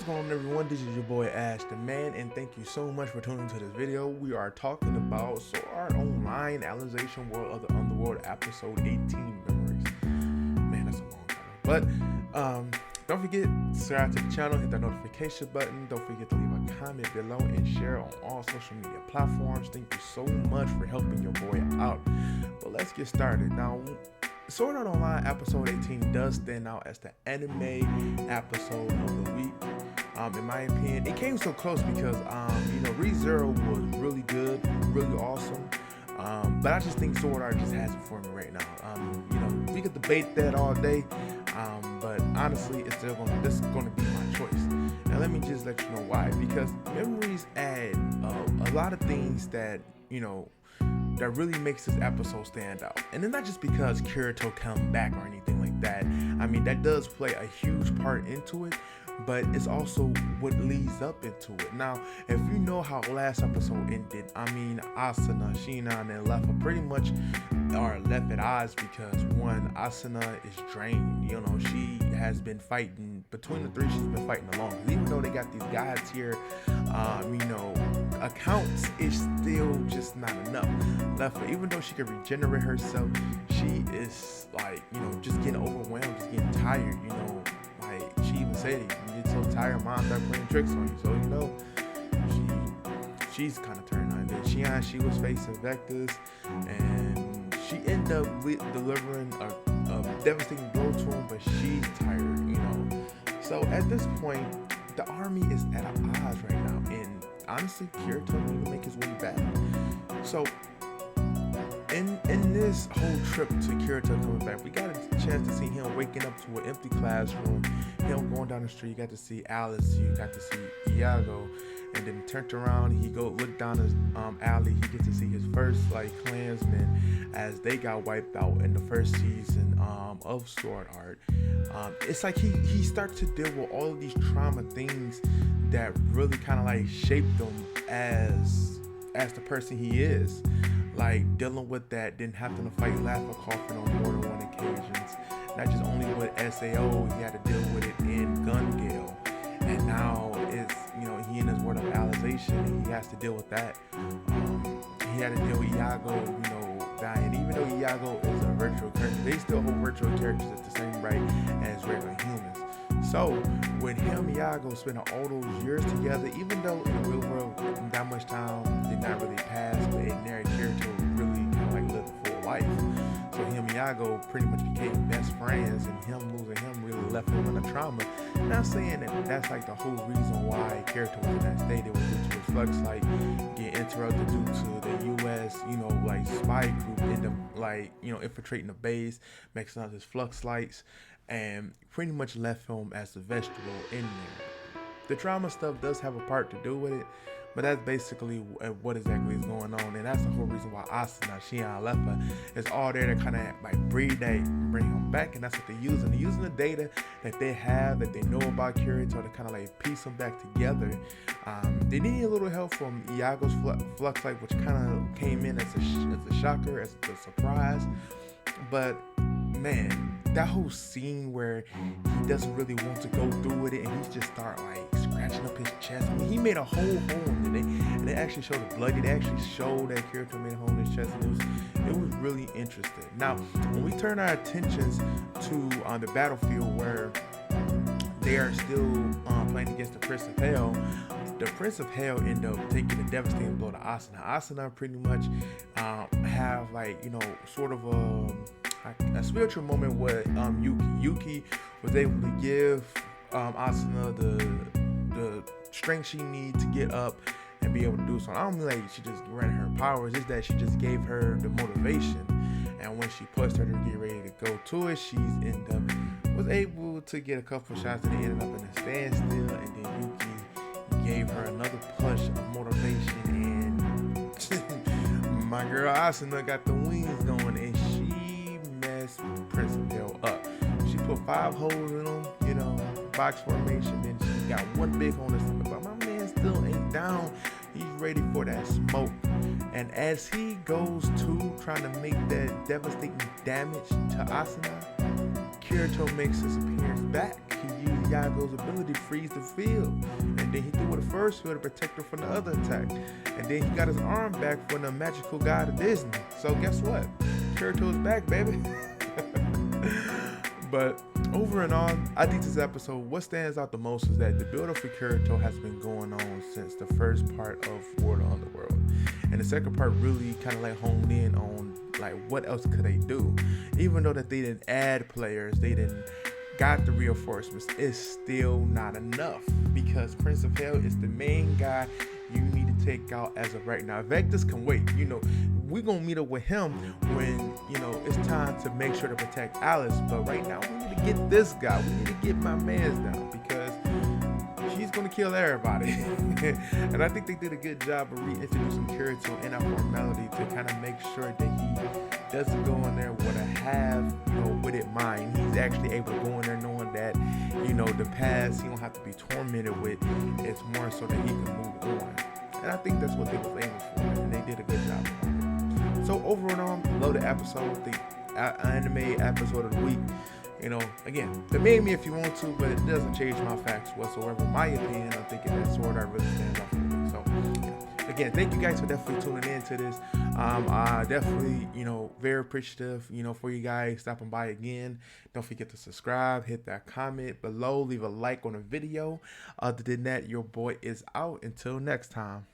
going on, everyone? This is your boy AshTheMan, and thank you so much for tuning into this video. We are talking about Sword Art Online, Alicization World of the Underworld, episode 18 memories. Man, that's a long title. But don't forget to subscribe to the channel, hit that notification button. Don't forget to leave a comment below and share on all social media platforms. Thank you so much for helping your boy out. But let's get started now. Sword Art Online episode 18 does stand out as the anime episode of the week. In my opinion, it came so close because ReZero was really good, really awesome. But I just think Sword Art just has it for me right now. We could debate that all day, but honestly, this is gonna be my choice. And let me just let you know why. Because memories add a lot of things that that really makes this episode stand out. And it's not just because Kirito come back or anything like that. I mean, that does play a huge part into it, but it's also what leads up into it. Now, if you know how last episode ended, I mean, Asuna, Shiina, and Lefa pretty much are left at odds because one, Asuna is drained. She has been fighting, between the three, she's been fighting the longest. Even though they got these gods here, accounts is still just not enough. Lefa, even though she can regenerate herself, she is just getting overwhelmed, just getting tired. She even said it, you get so tired, mom start playing tricks on you. So she's kind of turned on. Then she was facing Vectors, and she ended up delivering a devastating blow to him, but she's tired. So at this point, the army is at odds right now, and honestly, Kirito need to make his way back. So in this whole trip to Kirito coming back, we got a chance to see him waking up to an empty classroom, him going down the street. You got to see Alice, you got to see Iago, and then turned around, he go look down his alley. He gets to see his first clansmen as they got wiped out in the first season of Sword Art. It's like he starts to deal with all of these trauma things that really kind of shaped him as the person he is. Dealing with that, then having to fight Laugh Coffin on more than one occasions. Not just only with SAO, he had to deal with it in Gun Gale. And now it's, he in his world of Alicization, he has to deal with that. He had to deal with Iago, dying. Even though Iago is a virtual character, they still hold virtual characters at the same right as regular humans. So with him, Iago spending all those years together, even though in the real world that much time did not really pass, but in their character really kind of lived a full life. So him and Iago pretty much became best friends, and him losing him really left him in a trauma. Not saying that that's the whole reason why Kirito was in that state. It was due to his flux getting interrupted due to the US, spy group end up infiltrating the base, mixing up his flux lights, and pretty much left him as a vegetable in there. The trauma stuff does have a part to do with it, but that's basically what exactly is going on, and that's the whole reason why Asuna, Shiina, Lefa is all there to kind of bring him back, and that's what they're using. They're using the data that they have, that they know about Kirito, to kind of piece them back together. They need a little help from Iago's flux light, which kind of came in as a shocker, as a surprise. But man, that whole scene where he doesn't really want to go through with it, and he just start scratching up his chest. I mean, he made a whole hole in it, and they actually showed the blood. They actually showed that Kirito made a hole in his chest, and it was really interesting. Now, when we turn our attentions to the battlefield where they are still playing against the Prince of Hell, the Prince of Hell ended up taking a devastating blow to Asuna. Asuna pretty much have sort of a spiritual moment where Yuki was able to give Asuna the strength she needs to get up and be able to do so. I don't mean she just ran her powers, it's that she just gave her the motivation, and when she pushed her to get ready to go to it, was able to get a couple of shots, and they ended up in a standstill, and then Yuki gave her another push of motivation, and my girl Asuna got the wings going, and she messed Prince of Hell up. She put 5 holes in him, box formation, then she got one big hole in his stomach, but my man still ain't down. He's ready for that smoke, and as he goes to trying to make that devastating damage to Asuna, Kirito makes his appearance back. He Iago's ability freeze the field, and then he threw with the first field to protect her from the other attack, and then he got his arm back from the magical god of Disney. So guess what? Kirito's back, baby. But over and on, I think this episode, what stands out the most is that the build-up for Kirito has been going on since the first part of World of Underworld, and the second part really kind of like honed in on like what else could they do. Even though that they didn't add players, they didn't got the reinforcements, it's still not enough, because Prince of Hell is the main guy you need to take out as of right now. Vectus can wait. We're gonna meet up with him when it's time to make sure to protect Alice, but right now we need to get this guy. We need to get my man's down, because she's gonna kill everybody. And I think they did a good job of reintroducing Kirito in a formality to kind of make sure that he doesn't go in there with a with it mind. He's actually able to go in there knowing that the past he don't have to be tormented with. It's more so that he can move on, and I think that's what they was aiming for, and they did a good job of it. So overall, love the episode, the anime episode of the week. Again, debate me if you want to, but it doesn't change my facts whatsoever. My opinion, I'm thinking that Sword Art really stands out for me. So, again, thank you guys for definitely tuning in to this. I definitely, very appreciative, for you guys stopping by again. Don't forget to subscribe, hit that comment below, leave a like on the video. Other than that, your boy is out. Until next time.